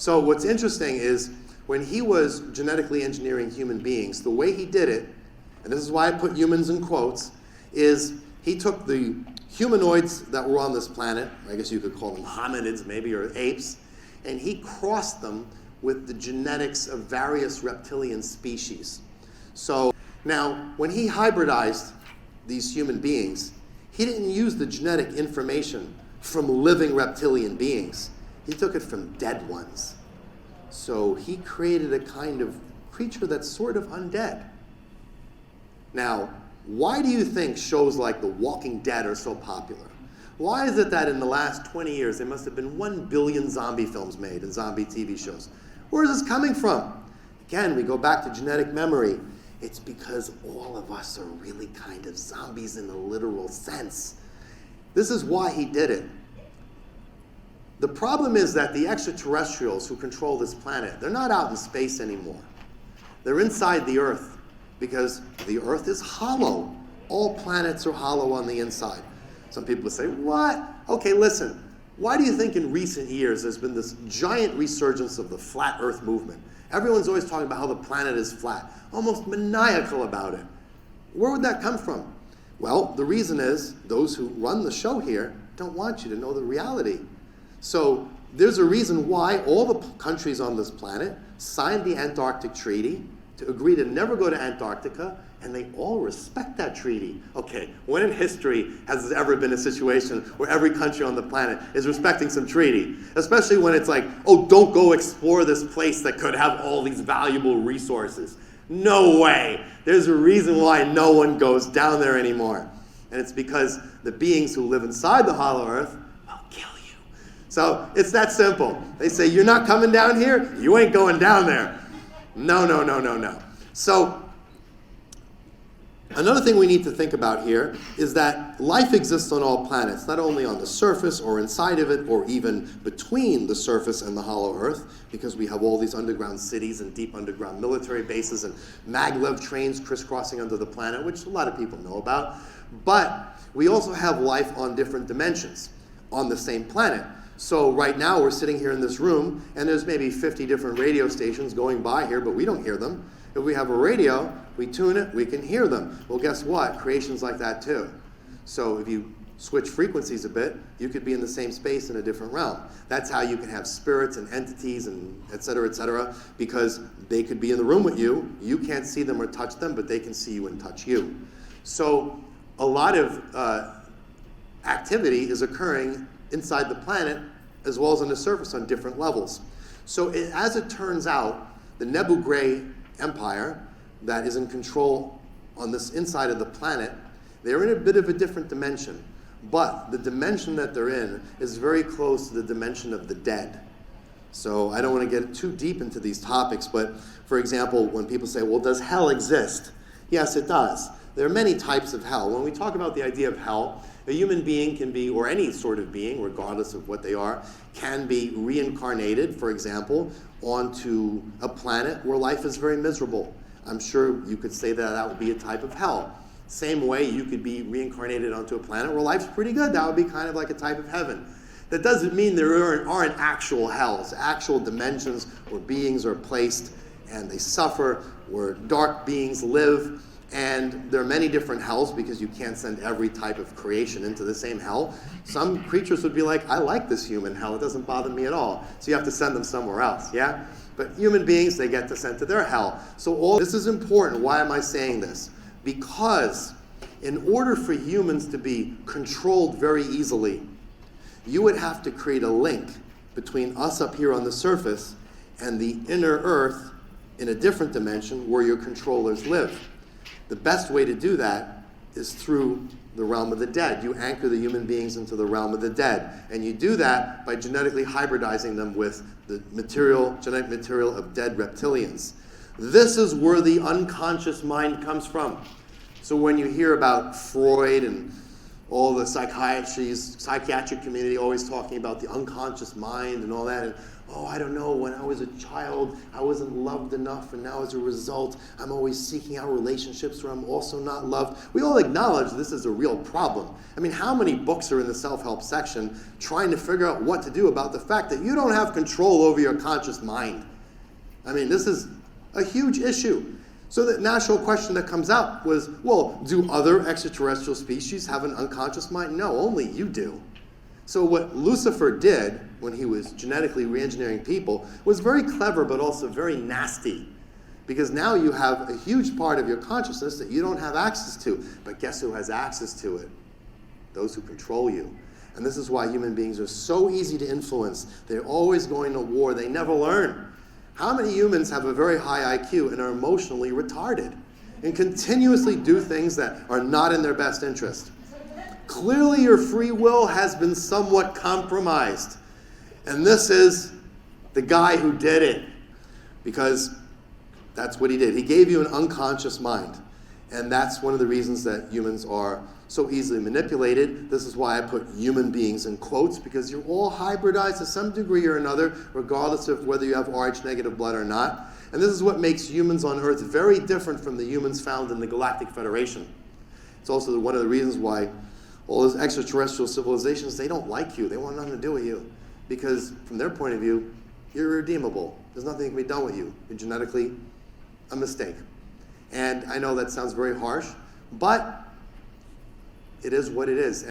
So what's interesting is when he was genetically engineering human beings, the way he did it, and this is why I put humans in quotes, is he took the humanoids that were on this planet, I guess you could call them hominids maybe, or apes, and he crossed them with the genetics of various reptilian species. So now, when he hybridized these human beings, he didn't use the genetic information from living reptilian beings. He took it from dead ones. So he created a kind of creature that's sort of undead. Now, why do you think shows like The Walking Dead are so popular? Why is it that in the last 20 years there must have been 1 billion zombie films made and zombie TV shows? Where is this coming from? Again, we go back to genetic memory. It's because all of us are really kind of zombies in the literal sense. This is why he did it. The problem is that the extraterrestrials who control this planet, they're not out in space anymore. They're inside the Earth because the Earth is hollow. All planets are hollow on the inside. Some people say, what? Okay, listen. Why do you think in recent years there's been this giant resurgence of the flat Earth movement? Everyone's always talking about how the planet is flat, almost maniacal about it. Where would that come from? Well, the reason is those who run the show here don't want you to know the reality. So there's a reason why all the countries on this planet signed the Antarctic Treaty to agree to never go to Antarctica, and they all respect that treaty. Okay, when in history has there ever been a situation where every country on the planet is respecting some treaty? Especially when it's like, oh, don't go explore this place that could have all these valuable resources. No way. There's a reason why no one goes down there anymore. And it's because the beings who live inside the hollow Earth will kill you. So it's that simple. They say, you're not coming down here? You ain't going down there. No, no, no, no, no. So another thing we need to think about here is that life exists on all planets, not only on the surface or inside of it or even between the surface and the hollow Earth, because we have all these underground cities and deep underground military bases and maglev trains crisscrossing under the planet, which a lot of people know about. But we also have life on different dimensions on the same planet. So right now we're sitting here in this room and there's maybe 50 different radio stations going by here, but we don't hear them. If we have a radio, we tune it, we can hear them. Well, guess what? Creation's like that too. So if you switch frequencies a bit, you could be in the same space in a different realm. That's how you can have spirits and entities and et cetera, because they could be in the room with you. You can't see them or touch them, but they can see you and touch you. So a lot of activity is occurring inside the planet as well as on the surface on different levels. So as it turns out, the Nebu Gray Empire that is in control on this inside of the planet, they're in a bit of a different dimension. But the dimension that they're in is very close to the dimension of the dead. So I don't want to get too deep into these topics, but for example, when people say, well, does hell exist? Yes, it does. There are many types of hell. When we talk about the idea of hell, a human being can be, or any sort of being, regardless of what they are, can be reincarnated, for example, onto a planet where life is very miserable. I'm sure you could say that that would be a type of hell. Same way you could be reincarnated onto a planet where life's pretty good. That would be kind of like a type of heaven. That doesn't mean there aren't actual hells, actual dimensions where beings are placed and they suffer, where dark beings live. And there are many different hells because you can't send every type of creation into the same hell. Some creatures would be like, I like this human hell. It doesn't bother me at all. So you have to send them somewhere else, yeah? But human beings, they get to send to their hell. So all this is important. Why am I saying this? Because in order for humans to be controlled very easily, you would have to create a link between us up here on the surface and the inner Earth in a different dimension where your controllers live. The best way to do that is through the realm of the dead. You anchor the human beings into the realm of the dead. And you do that by genetically hybridizing them with the genetic material of dead reptilians. This is where the unconscious mind comes from. So when you hear about Freud and all the psychiatric community always talking about the unconscious mind and all that, and oh, I don't know, when I was a child, I wasn't loved enough, and now as a result, I'm always seeking out relationships where I'm also not loved. We all acknowledge this is a real problem. I mean, how many books are in the self-help section trying to figure out what to do about the fact that you don't have control over your conscious mind? I mean, this is a huge issue. So the natural question that comes out was, well, do other extraterrestrial species have an unconscious mind? No, only you do. So what Lucifer did when he was genetically re-engineering people was very clever, but also very nasty. Because now you have a huge part of your consciousness that you don't have access to. But guess who has access to it? Those who control you. And this is why human beings are so easy to influence. They're always going to war. They never learn. How many humans have a very high IQ and are emotionally retarded and continuously do things that are not in their best interest? Clearly your free will has been somewhat compromised. And this is the guy who did it, because that's what he did. He gave you an unconscious mind. And that's one of the reasons that humans are so easily manipulated. This is why I put human beings in quotes, because you're all hybridized to some degree or another, regardless of whether you have Rh negative blood or not. And this is what makes humans on Earth very different from the humans found in the Galactic Federation. It's also one of the reasons why all those extraterrestrial civilizations, they don't like you. They want nothing to do with you. Because from their point of view, you're irredeemable. There's nothing that can be done with you. You're genetically a mistake. And I know that sounds very harsh, but it is what it is.